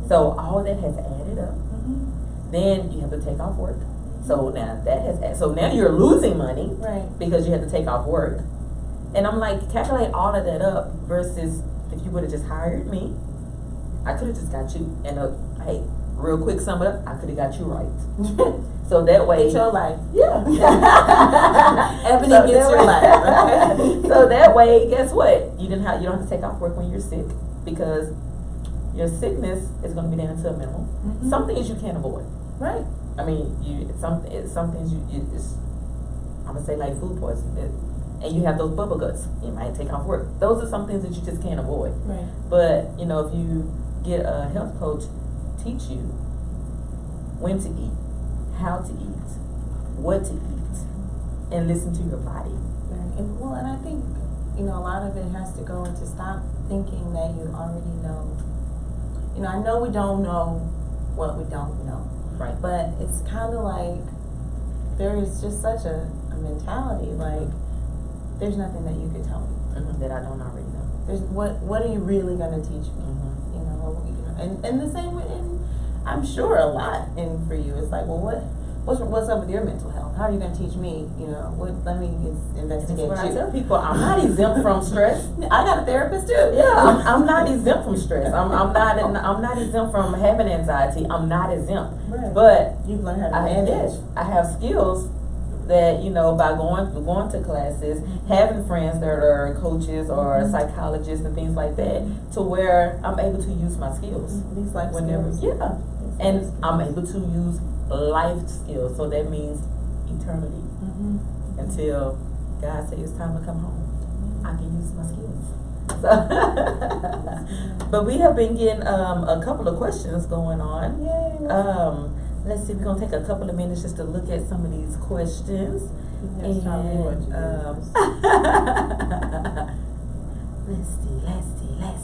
So all that has added up. Then you have to take off work. So now now you're losing money, right? Because you had to take off work. And I'm like, calculate all of that up versus if you would have just hired me, I could have just got you. And hey, real quick sum it up, I could have got you right. So that way, It's your life. yeah. Ebony So gets your life. Okay? So that way, guess what? You don't have to take off work when you're sick because your sickness is going to be down to a minimum. Some things you can't avoid. Right. I mean, some things it's, I'm gonna say like food poisoning, and you have those bubble guts. You might take off work. Those are some things that you just can't avoid. Right. But you know, if you get a health coach, teach you when to eat, how to eat, what to eat, and listen to your body. Right. And I think a lot of it has to go into stop thinking that you already know. I know we don't know what we don't know. Right. But it's kind of like there is just such a mentality like there's nothing that you could tell me that I don't already know. There's what are you really gonna teach me? And the same way, and I'm sure a lot. And for you, it's like, well, what's up with your mental health? How are you gonna teach me? Let me investigate That's what you. I tell people, I'm not exempt from stress. I got a therapist too. Yeah, I'm not exempt from stress. I'm not exempt from having anxiety. I'm not exempt. Right. But you've learned how to manage. I have skills that by going to classes, having friends that are coaches or psychologists and things like that, to where I'm able to use my skills. These life skills. Yeah, and I'm able to use life skills. So that means eternity. Until God says it's time to come home, I can use my skills. So but we have been getting a couple of questions going on. Yay. Let's see, we're gonna take a couple of minutes just to look at some of these questions. Let's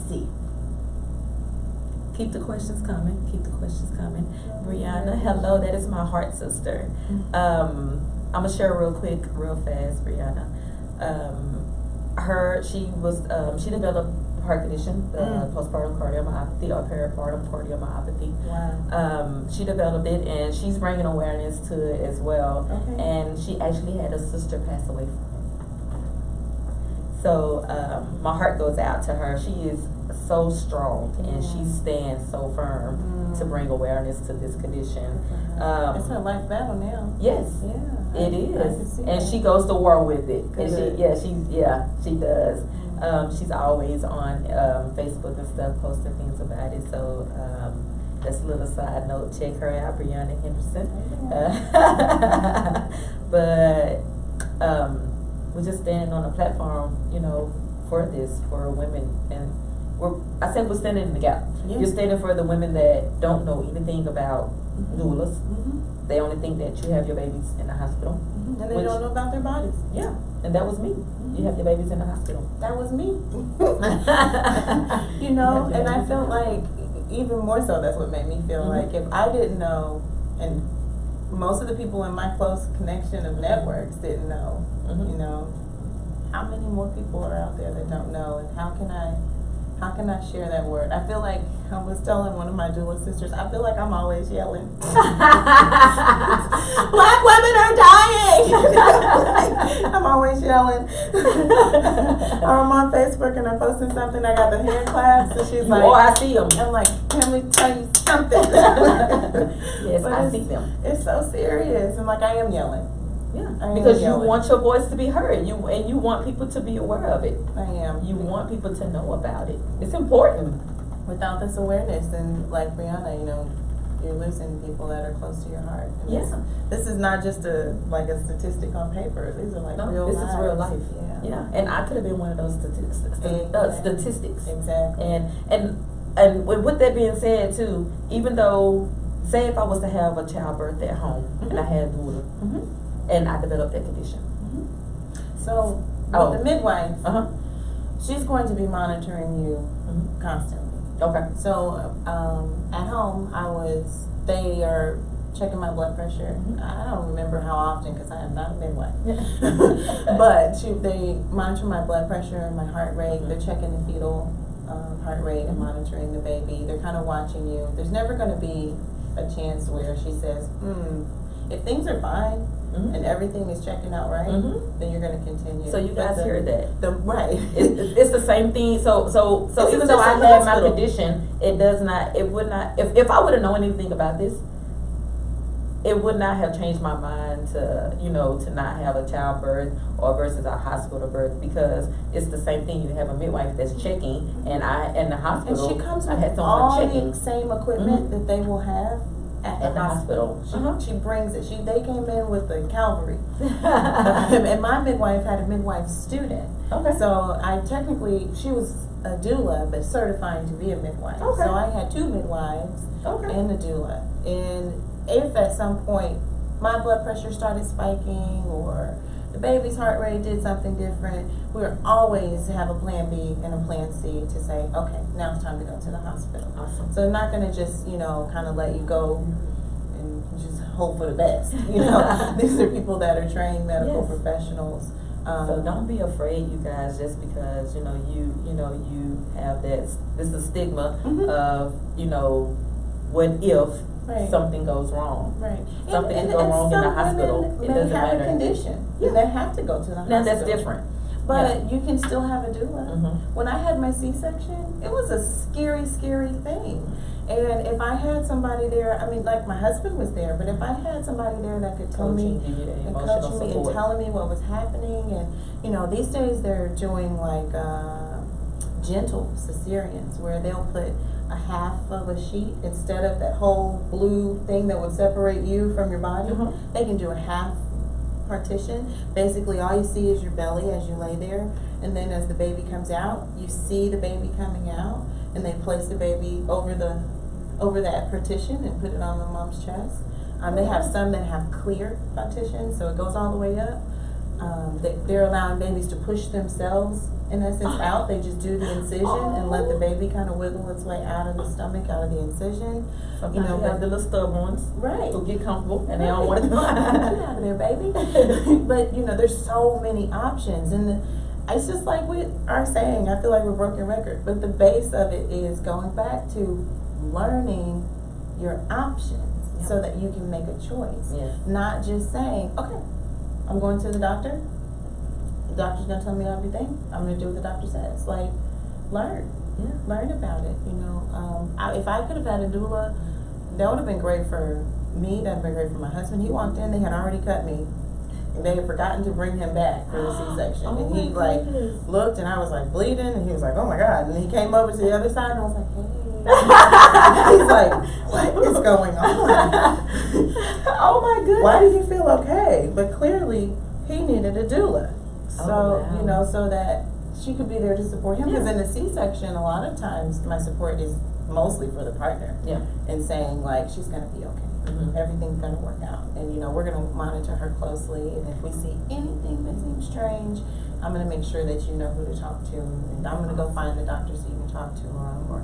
see. Keep the questions coming. Brianna, hello, that is my heart sister. I'm gonna share real quick, real fast, Brianna. She developed heart condition, postpartum cardiomyopathy or peripartum cardiomyopathy. Wow. She developed it, and she's bringing awareness to it as well. Okay. And she actually had a sister pass away from it. So my heart goes out to her. She is so strong, and she stands so firm to bring awareness to this condition. It's her life battle now. Yes. Yeah. It is, and she goes to war with it. And she does. She's always on Facebook and stuff, posting things about it. So that's a little side note. Check her out, Brianna Henderson. But we're just standing on a platform, for this, for women, and I said we're standing in the gap. Yeah. You're standing for the women that don't know anything about doulas. They only think that you have your babies in the hospital. And they don't know about their bodies. Yeah, and that was me. You have your babies in the hospital. That was me. And I felt like, even more so, that's what made me feel like if I didn't know, and most of the people in my close connection of networks didn't know, how many more people are out there that don't know, and how can I share that word? I feel like I was telling one of my doula sisters, I feel like I'm always yelling. Black women are dying! I'm always yelling. I'm on Facebook and I'm posting something, I got the hand claps, and she's like, oh, I see them. I'm like, can we tell you something? Yes, I see them. It's so serious, and like I am yelling. Yeah, because you want your voice to be heard. You want people to be aware of it. I am. You want people to know about it. It's important. Without this awareness, and like Brianna, you're losing people that are close to your heart. And Yeah. This is not just a statistic on paper. These are like real this lives. is real life. Yeah. And I could have been one of those statistics. Exactly. And with that being said too, even though, say if I was to have a childbirth at home and I had a doula and I developed that condition. So with the midwife, she's going to be monitoring you constantly. Okay. So at home, they are checking my blood pressure. I don't remember how often because I am not a midwife. But they monitor my blood pressure and my heart rate. They're checking the fetal heart rate and monitoring the baby. They're kind of watching you. There's never going to be a chance where she says, if things are fine and everything is checking out right, then you're going to continue. So you guys hear that? Right. It's the same thing. So even though I had my condition, it would not, if I would have known anything about this, it would not have changed my mind to not have a childbirth or versus a hospital birth, because it's the same thing. You have a midwife that's checking, and the hospital. And she comes I had with someone all checking. the same equipment that they will have at the hospital. She brings it. They came in with the cavalry, and my midwife had a midwife student. Okay. So she was a doula, but certifying to be a midwife. Okay. So I had 2 midwives and a doula. And if at some point my blood pressure started spiking or the baby's heart rate did something different, we would always have a plan B and a plan C to say, okay, now it's time to go to the hospital. Awesome. So they're not going to just, kind of let you go and just hope for the best. These are people that are trained medical professionals. So don't be afraid, you guys, just because you have this is stigma of what if something goes wrong. Right. Something can go wrong in the hospital. It doesn't have matter. A condition. And they have to go to the hospital. Now that's different. But you can still have a doula. When I had my C-section, it was a scary, scary thing. And if I had somebody there, like my husband was there, but if I had somebody there that could tell me and coaching me and telling me what was happening, and these days they're doing like gentle cesareans where they'll put a half of a sheet instead of that whole blue thing that would separate you from your body. They can do a half partition. Basically, all you see is your belly as you lay there, and then as the baby comes out, you see the baby coming out, and they place the baby over that partition and put it on the mom's chest. They have some that have clear partitions, so it goes all the way up. They're allowing babies to push themselves in essence out. They just do the incision and let the baby kind of wiggle its way out of the stomach, out of the incision. Sometimes you have the little stubborn ones who get comfortable and they don't want to go out of there, baby. But there's so many options, and it's just like we are saying. I feel like we're broken record, but the base of it is going back to learning your options so that you can make a choice. Not just saying, okay, I'm going to the doctor. The doctor's gonna tell me everything. I'm gonna do what the doctor says. Like, learn about it. If I could have had a doula, that would have been great for me. That'd been great for my husband. He walked in, they had already cut me, and they had forgotten to bring him back for the C-section. And he looked, and I was like bleeding, and he was like, oh my God. And he came over to the other side, and I was like, hey. He's like, what is going on? Oh my goodness. Why do you feel okay? But clearly, he needed a doula. So, so that she could be there to support him. Because in the C-section, a lot of times, my support is mostly for the partner. And saying, she's going to be okay. Everything's going to work out. And, we're going to monitor her closely. And if we see anything that seems strange, I'm going to make sure that you know who to talk to. And I'm going to go find the doctor so you can talk to him, or,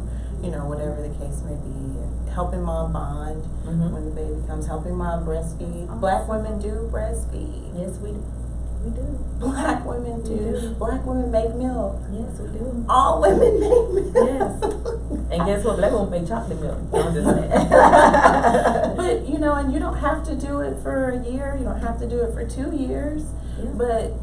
whatever the case may be. Helping mom bond when the baby comes. Helping mom breastfeed. Black women do breastfeed. Yes, we do. We do. Black women do. Black women make milk. Yes, we do. All women make milk. Yes. And guess what? Black women make chocolate milk. I'm just saying. But, and you don't have to do it for a year. You don't have to do it for 2 years. But,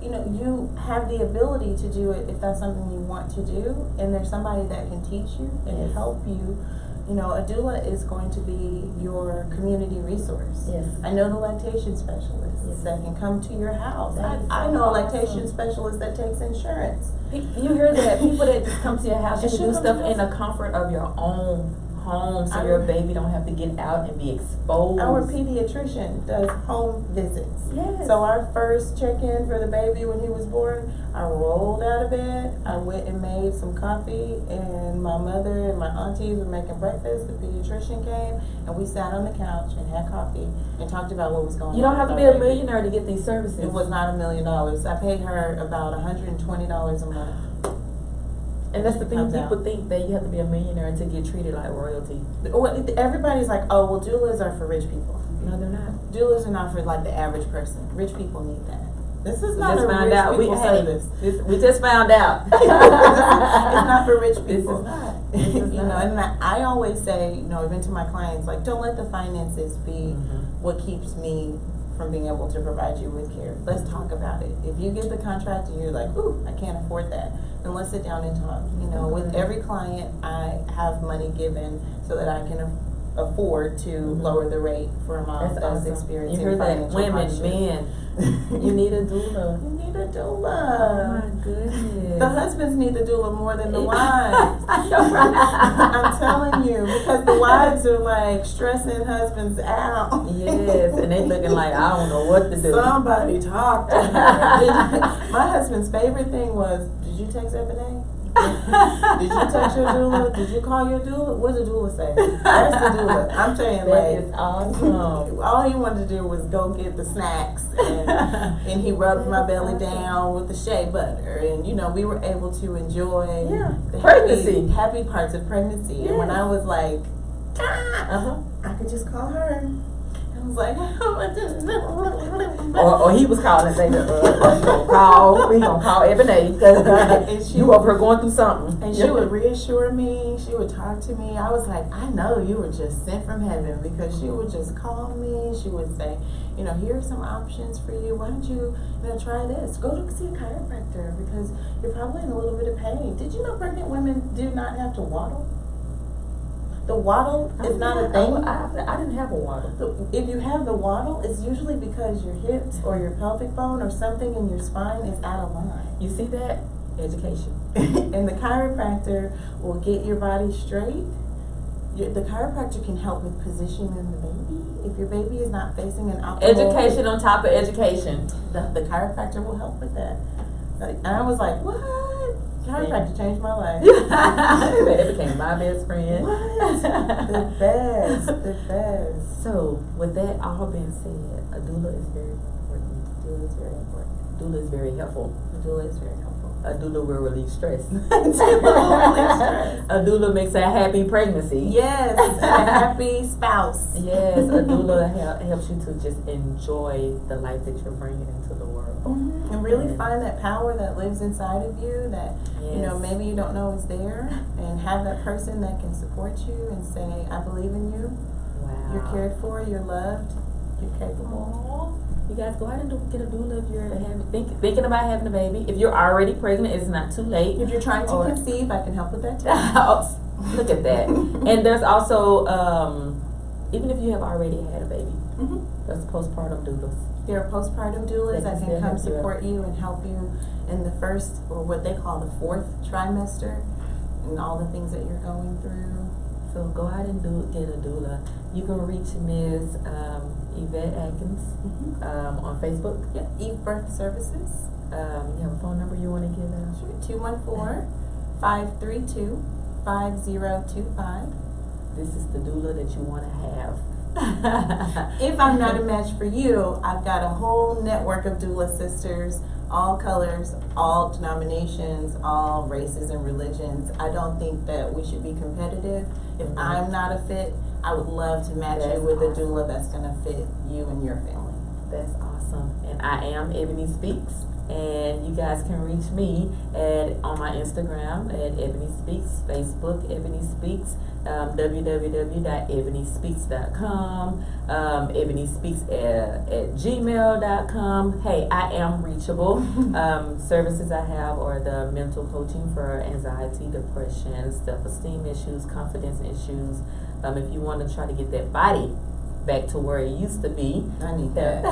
you have the ability to do it if that's something you want to do. And there's somebody that can teach you and help you. A doula is going to be your community resource. I know the lactation specialists that can come to your house. I know a lactation specialist that takes insurance. You hear that? People that just come to your house, you can do stuff in the comfort of your own home so your baby don't have to get out and be exposed. Our pediatrician does home visits. Yes. So our first check-in for the baby when he was born, I rolled out of bed, I went and made some coffee, and my mother and my aunties were making breakfast. The pediatrician came, and we sat on the couch and had coffee and talked about what was going on. You don't have to be a millionaire to get these services. It was not $1 million. I paid her about $120 a month. And that's the thing, people think that you have to be a millionaire to get treated like royalty. Well, everybody's like, oh, well, doulas are for rich people. No, they're not. Doulas are not for like the average person. Rich people need that. This is not a found rich out. people service. We just found out. It's not for rich people. This is not. You know, and I always say, you know, even to my clients, like, don't let the finances be what keeps me from being able to provide you with care. Let's talk about it. If you get the contract and you're like, ooh, I can't afford that, then let's sit down and talk. You know, with every client, I have money given so that I can afford to lower the rate for a mom that's experiencing financial hardship. Men, you need a doula. You need a doula. Oh my goodness. The husbands need the doula more than the wives. I'm telling you, because the wives are like stressing husbands out. Yes, and they looking like, I don't know what to do. Somebody talk to me. My husband's favorite thing was, did you text Ebonie? Did you text your doula? Did you call your doula? What did the doula say? Ask the doula. I'm saying, that is awesome. All he wanted to do was go get the snacks, and he rubbed my belly down with the shea butter, and you know, we were able to enjoy the pregnancy, happy parts of pregnancy. Yes. And when I was like, I could just call her. I was like, or he was calling and saying, we gonna call Ebonie because you over here going through something. And she would reassure me. She would talk to me. I was like, I know you were just sent from heaven, because she would just call me. She would say, you know, here are some options for you. Why don't you try this? Go to see a chiropractor because you're probably in a little bit of pain. Did you know pregnant women do not have to waddle? The waddle is not a thing. I didn't have a waddle. So if you have the waddle, it's usually because your hips or your pelvic bone or something in your spine is out of line. You see that? Education. And the chiropractor will get your body straight. The chiropractor can help with positioning the baby. If your baby is not facing an optimal education on top of education. The chiropractor will help with that. And I was like, what? Chiropractor changed my life. It became my best friend. What? The best. So, with that all being said, a doula is very important. Doula is very important. Doula is very helpful. A doula is very helpful. A doula will relieve stress. A A doula makes a happy pregnancy. Yes, a happy spouse. Yes, a doula helps you to just enjoy the life that you're bringing into the world. Mm-hmm. And really find that power that lives inside of you that, you know, maybe you don't know is there, and have that person that can support you and say, I believe in you. Wow. You're cared for, you're loved, you're capable. You guys go out and get a doula if you're thinking about having a baby. If you're already pregnant, it's not too late. If you're trying to conceive, I can help with that too. Look at that. And there's also, even if you have already had a baby, there's postpartum doulas. There are postpartum doulas that can come support you and help you in the first, or what they call the fourth trimester, and all the things that you're going through. So go out and get a doula. You can reach Ms. Yvette Akins on Facebook. Yep, Eve Birth Services. You have a phone number you want to give out? Sure, 214-532-5025. This is the doula that you want to have. If I'm not a match for you, I've got a whole network of doula sisters, all colors, all denominations, all races and religions. I don't think that we should be competitive. If I'm not a fit, I would love to match you with a doula that's going to fit you and your family. That's awesome. And I am Ebonie Speaks. And you guys can reach me on my Instagram at Ebonie Speaks, Facebook Ebonie Speaks, www.eboniespeaks.com, Ebonie Speaks at gmail.com. Hey, I am reachable. Services I have are the mental coaching for anxiety, depression, self-esteem issues, confidence issues. If you want to try to get that body back to where it used to be. I need that.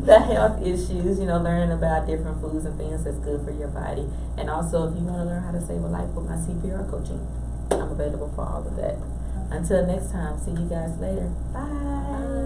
The health issues, learning about different foods and things that's good for your body. And also, if you want to learn how to save a life with my CPR coaching, I'm I'm available for all of that. Until next time, see you guys later. Bye.